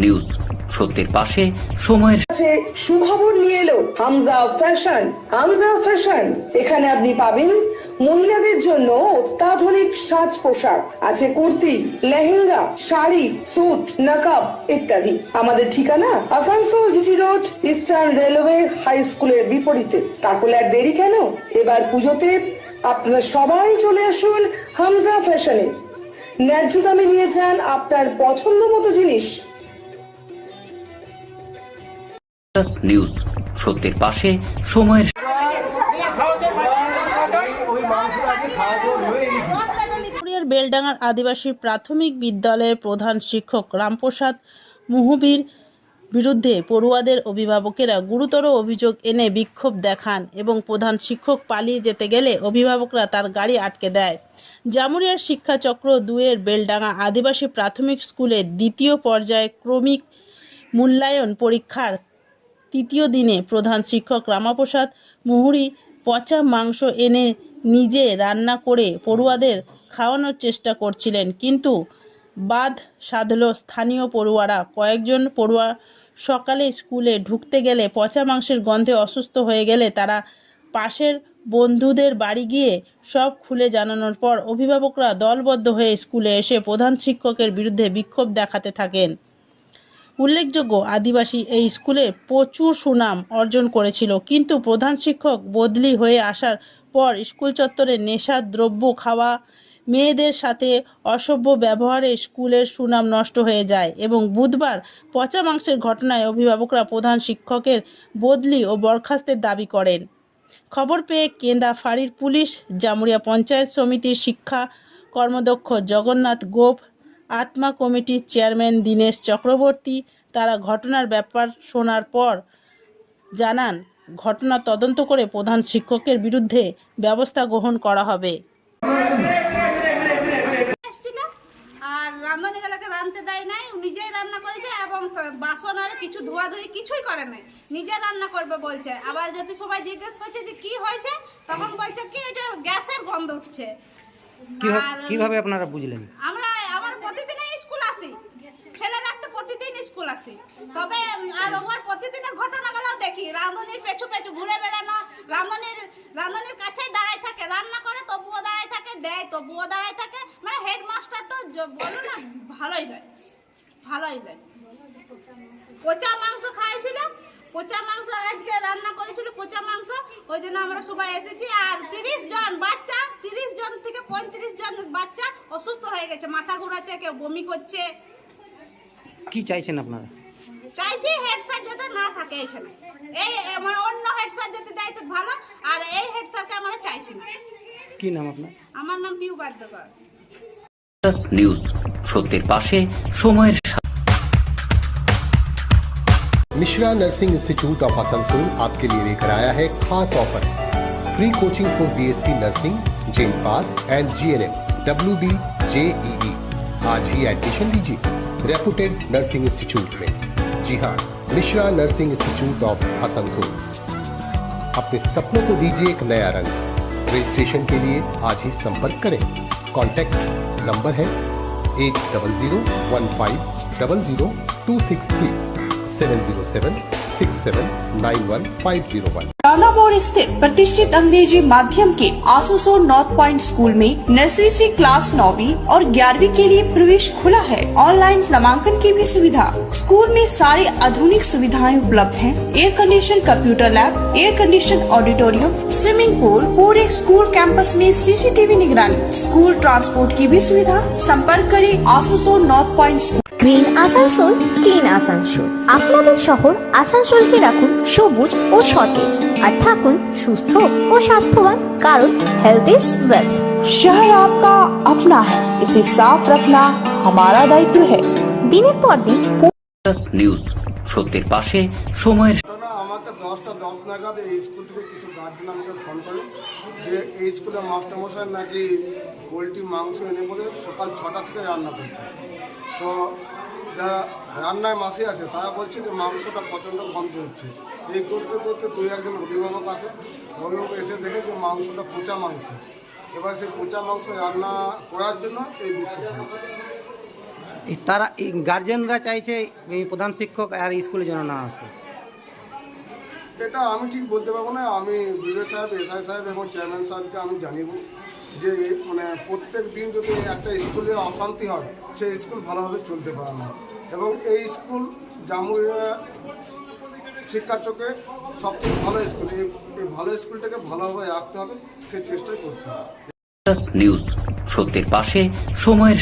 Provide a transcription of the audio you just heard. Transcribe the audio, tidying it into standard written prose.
News সত্যের পাশে সময়ের সুখবর নিয়ে এলো হামজা ফ্যাশন। হামজা ফ্যাশন, এখানে আপনি পাবেন মহিলাদের জন্য অত্যাধুনিক সাজ পোশাক, আছে কুর্তি, লেহেঙ্গা, শাড়ি, স্যুট, নকাব ইত্যাদি। আমাদের ঠিকানা Asansol GT road, eastern railway high স্কুলের বিপরীতে। তাহলে আর দেরি কেন, এবার পুজোতে আপনারা সবাই চলে আসুন হামজা ফ্যাশনে। ন্যায্য দামে নিয়ে যান আপনার পছন্দ মতো জিনিস। নিউজ সত্যের পাশে সময়ের বেলডাঙ্গার আদিবাসী প্রাথমিক বিদ্যালয়ের প্রধান শিক্ষক রামপ্রসাদ মুহুবির বিরুদ্ধে পড়ুয়াদের অভিভাবকেরা গুরুতর অভিযোগ এনে বিক্ষোভ দেখান এবং প্রধান শিক্ষক পালিয়ে যেতে গেলে অভিভাবকরা তার গাড়ি আটকে দেয়। জামুরিয়ার শিক্ষাচক্র 2-এর বেলডাঙ্গা আদিবাসী প্রাথমিক স্কুলের দ্বিতীয় পর্যায়ে ক্রমিক মূল্যায়ন পরীক্ষার তৃতীয় দিনে প্রধান শিক্ষক রামপ্রসাদ মুহুরি পচা মাংস এনে নিজে রান্না করে পড়ুয়াদের খাওয়ানোর চেষ্টা করছিলেন, কিন্তু বাদ সাধল স্থানীয় পড়ুয়ারা। কয়েকজন পড়ুয়া সকালে স্কুলে ঢুকতে গেলে পচা মাংসের গন্ধে অসুস্থ হয়ে গেলে তারা পাশের বন্ধুদের বাড়ি গিয়ে সব খুলে জানানোর পর অভিভাবকরা দলবদ্ধ হয়ে স্কুলে এসে প্রধান শিক্ষকের বিরুদ্ধে বিক্ষোভ দেখাতে থাকেন। উল্লেখযোগ্য, আদিবাসী এই স্কুলে প্রচুর সুনাম অর্জন করেছিল, কিন্তু প্রধান শিক্ষক বদলি হয়ে আসার পর স্কুল চত্বরে নেশার দ্রব্য খাওয়া, মেয়েদের সাথে অসভ্য ব্যবহারে স্কুলের সুনাম নষ্ট হয়ে যায় এবং বুধবার পচা মাংসের ঘটনায় অভিভাবকরা প্রধান শিক্ষকের বদলি ও বরখাস্তের দাবি করেন। খবর পেয়ে কেন্দা ফাঁড়ির পুলিশ, জামুরিয়া পঞ্চায়েত সমিতির শিক্ষা কর্মদক্ষ জগন্নাথ গোপ, আত্মা কমিটির চেয়ারম্যান দীনেশ চক্রবর্তী তারা ঘটনার ব্যাপার শোনার পর জানান ঘটনা তদন্ত করে প্রধান শিক্ষকের বিরুদ্ধে ব্যবস্থা গ্রহণ করা হবে। আর রাঁধুনি গুলোকে রাঁধতে দেয় নাই, নিজেই রান্না করেছে এবং বাসন আর কিছু ধোয়াধুয়ি কিছুই করে নাই, নিজে রান্না করবে বলছে। আবার যদি সবাই জিজ্ঞেস করছে যে কি হয়েছে, তখন বলছে কি এটা গ্যাসের গন্ধ উঠছে। কিভাবে আপনারা বুঝলেন? আমার প্রতিদিনই স্কুল আসি, ছেলে রাখতে প্রতিদিন স্কুল আসি, তবে আর ওর প্রতিদিনের ঘটনাগুলো দেখি। রাঁধুনির পেছু পেছু ঘুরে বেড়ানো, রাঁধুনির কাছেই দাঁড়ায় থাকে, রান্না করে তবুও দাঁড়ায় থাকে, দেয় তবুও দাঁড়ায় থাকে। মানে হেডমাস্টার তো বলো না, ভালোই নয়। পচা মাংস খাইছিল, পচা মাংস আজকে রান্না করেছিল পচা মাংস, ওই জন্য আমরা সবাই এসেছি। আর 30 জন বাচ্চা, 30 জন থেকে 35 জন বাচ্চা অসুস্থ হয়ে গেছে, মাথা ঘোরাচ্ছে, কেউ বমি করছে। কি চাইছেন আপনারা? চাইছি হেড স্যার যাতে না থাকে এখানে, এই মানে অন্য হেড স্যার যাতে দেয় তো ভালো, আর এই হেড স্যারকে আমরা চাইছি না। কি নাম আপনার? আমার নাম পিউ বাদ্যকর। নিউজ সত্যের পাশে সময়ের Mishra nursing institute of Asansol आपके लिए लेकर आया है खास offer. Free coaching for BSc nursing, जेम pass and GNM, WB, JEE। आज ही एडमिशन लीजिए रेपुटेड नर्सिंग इंस्टीट्यूट में। जी हाँ, Mishra nursing institute of Asansol. अपने सपनों को दीजिए एक नया रंग। रजिस्ट्रेशन के लिए आज ही संपर्क करें। कॉन्टैक्ट नंबर है 8001500263 7076791501। रानाबोर स्थित प्रतिष्ठित अंग्रेजी माध्यम के आसुसोल नॉर्थ पॉइंट स्कूल में नर्सरी से क्लास 9वीं और 11वीं के लिए प्रवेश खुला है। ऑनलाइन नामांकन की भी सुविधा। स्कूल में सारी आधुनिक सुविधाएं उपलब्ध हैं। Air condition computer lab, air condition auditorium, swimming pool, पूरे स्कूल कैंपस में CCTV निगरानी, स्कूल ट्रांसपोर्ट की भी सुविधा। संपर्क करें Asansol North Point School. Green Asansol, clean Asansol. আপনাদের শহর আসানসোলকে রাখুন সবুজ ও সতেজ, আর থাকুন সুস্থ ও স্বাস্থ্যবান, কারণ হেলথ ইজ ওয়েলথ। शहर आपका अपना है, इसे साफ रखना हमारा दायित्व है। দিনের পর দিন নিউজ সত্যের পাশে সময়ের আমাকে 10:10 নাগাদ এই স্কুল থেকে কিছু গার্জেন আমাকে ফোন করে যে এই স্কুলের মাস্টারমশাই নাকি পোলট্রি মাংস এনে বলে সকাল 6টা থেকে রান্না করছে। তো যারা রান্নায় মাসি আছে তারা বলছে যে মাংসটা প্রচণ্ড গন্ধ হচ্ছে। এই করতে করতে 2-1 অভিভাবক আসে, অভিভাবক এসে দেখে যে মাংসটা পচা মাংস। এবার সেই পচা মাংস রান্না করার জন্য এই বিক্ষোভ হয়েছে। তারা গার্জেনরা চাইছে এই প্রধান শিক্ষক আর স্কুলে যেন না আসে। এটা আমি ঠিক বলতে পারবো না। আমি বিডিও সাহেব, এসআই সাহেব এবং চেয়ারম্যান সাহেবকে আমি জানিব যে মানে প্রত্যেক দিন যদি একটা স্কুলে অশান্তি হয় সেই স্কুল ভালোভাবে চলতে পারে না। এবং এই স্কুল জামুরিয়া শিক্ষা চোখে সবথেকে ভালো স্কুল। এই ভালো স্কুলটাকে ভালোভাবে রাখতে হবে, সেই চেষ্টাই করতে হবে। নিউজ সত্যের পাশে সময়ের